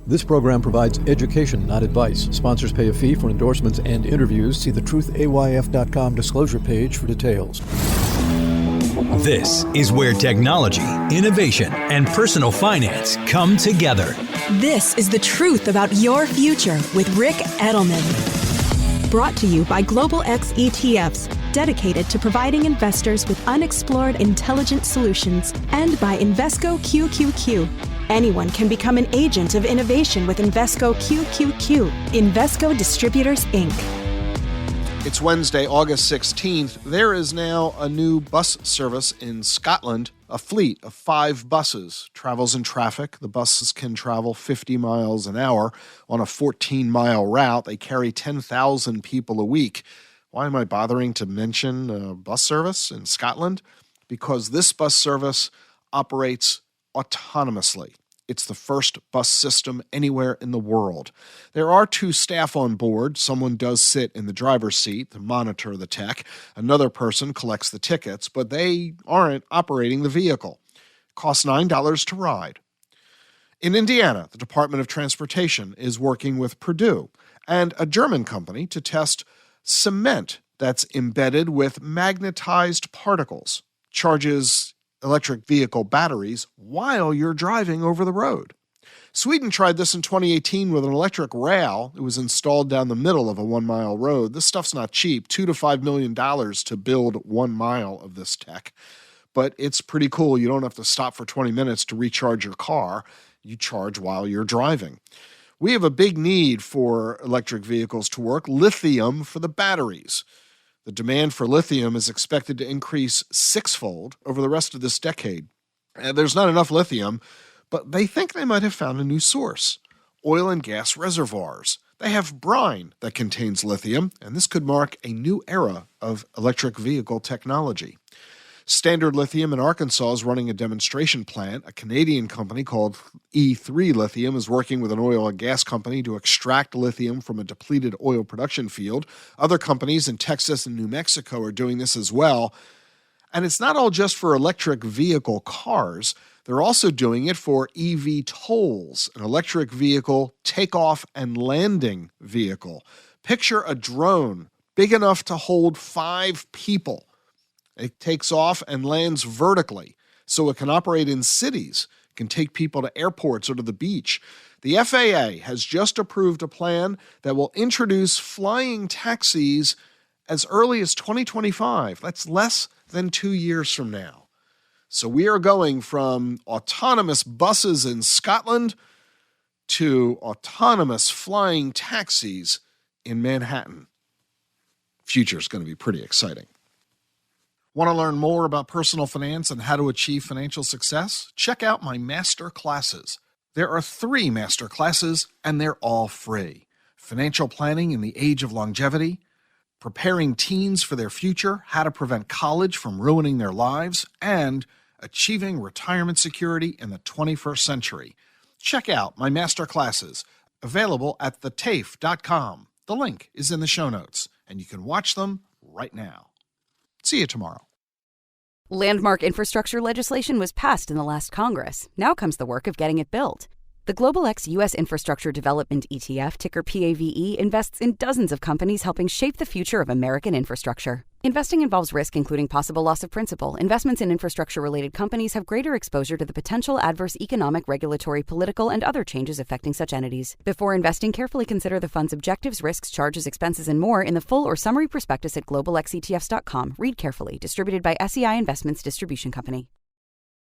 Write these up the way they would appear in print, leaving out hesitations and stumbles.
This program provides education, not advice. Sponsors pay a fee for endorsements and interviews. See the truthayf.com disclosure page for details. This is where technology, innovation, and personal finance come together. This is the truth about your future with Rick Edelman. Brought to you by Global X ETFs, dedicated to providing investors with unexplored intelligent solutions, and by Invesco QQQ. Anyone can become an agent of innovation with Invesco QQQ. Invesco Distributors, Inc. It's Wednesday, August 16th. There is now a new bus service in Scotland. A fleet of 5 buses travels in traffic. The buses can travel 50 miles an hour on a 14-mile route. They carry 10,000 people a week. Why am I bothering to mention a bus service in Scotland? Because this bus service operates autonomously. It's the first bus system anywhere in the world. There are 2 staff on board. Someone does sit in the driver's seat to monitor the tech. Another person collects the tickets, but they aren't operating the vehicle. It costs $9 to ride. In Indiana, the Department of Transportation is working with Purdue and a German company to test cement that's embedded with magnetized particles. Charges electric vehicle batteries while you're driving over the road. Sweden tried this in 2018 with an electric rail. It was installed down the middle of a 1-mile road. This stuff's not cheap, $2 to $5 million to build 1 mile of this tech. But it's pretty cool. You don't have to stop for 20 minutes to recharge your car. You charge while you're driving. We have a big need for electric vehicles to work. Lithium for the batteries. The demand for lithium is expected to increase 6-fold over the rest of this decade. And there's not enough lithium, but they think they might have found a new source: oil and gas reservoirs. They have brine that contains lithium, and this could mark a new era of electric vehicle technology. Standard Lithium in Arkansas is running a demonstration plant. A Canadian company called E3 Lithium is working with an oil and gas company to extract lithium from a depleted oil production field. Other companies in Texas and New Mexico are doing this as well. And it's not all just for electric vehicle cars. They're also doing it for EV tolls, an electric vehicle takeoff and landing vehicle. Picture a drone big enough to hold 5 people. It takes off and lands vertically, so it can operate in cities. It can take people to airports or to the beach. The FAA has just approved a plan that will introduce flying taxis as early as 2025. That's less than 2 years from now. So we are going from autonomous buses in Scotland to autonomous flying taxis in Manhattan. Future's going to be pretty exciting. Want to learn more about personal finance and how to achieve financial success? Check out my master classes. There are 3 master classes, and they're all free. Financial planning in the age of longevity, preparing teens for their future, how to prevent college from ruining their lives, and achieving retirement security in the 21st century. Check out my master classes, available at thetafe.com. The link is in the show notes, and you can watch them right now. See you tomorrow. Landmark infrastructure legislation was passed in the last Congress. Now comes the work of getting it built. The Global X U.S. Infrastructure Development ETF, ticker PAVE, invests in dozens of companies helping shape the future of American infrastructure. Investing involves risk, including possible loss of principal. Investments in infrastructure-related companies have greater exposure to the potential adverse economic, regulatory, political, and other changes affecting such entities. Before investing, carefully consider the fund's objectives, risks, charges, expenses, and more in the full or summary prospectus at globalxetfs.com. Read carefully. Distributed by SEI Investments Distribution Company.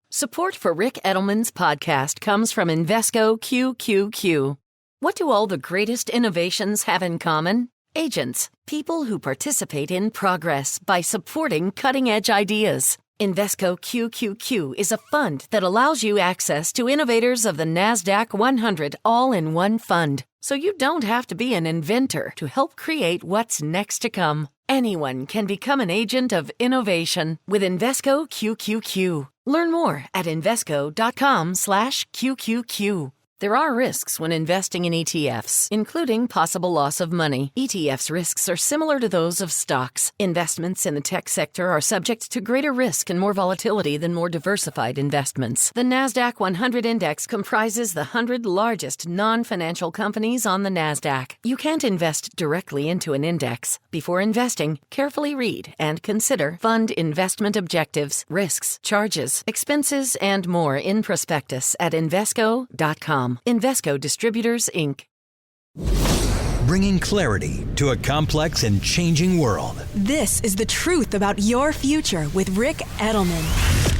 Support for Rick Edelman's podcast comes from Invesco QQQ. What do all the greatest innovations have in common? Agents, people who participate in progress by supporting cutting-edge ideas. Invesco QQQ is a fund that allows you access to innovators of the NASDAQ 100 all-in-one fund, so you don't have to be an inventor to help create what's next to come. Anyone can become an agent of innovation with Invesco QQQ. Learn more at Invesco.com/QQQ. There are risks when investing in ETFs, including possible loss of money. ETFs' risks are similar to those of stocks. Investments in the tech sector are subject to greater risk and more volatility than more diversified investments. The NASDAQ 100 Index comprises the 100 largest non-financial companies on the NASDAQ. You can't invest directly into an index. Before investing, carefully read and consider fund investment objectives, risks, charges, expenses, and more in prospectus at Invesco.com. Invesco Distributors, Inc. Bringing clarity to a complex and changing world. This is The Truth About Your Future with Rick Edelman.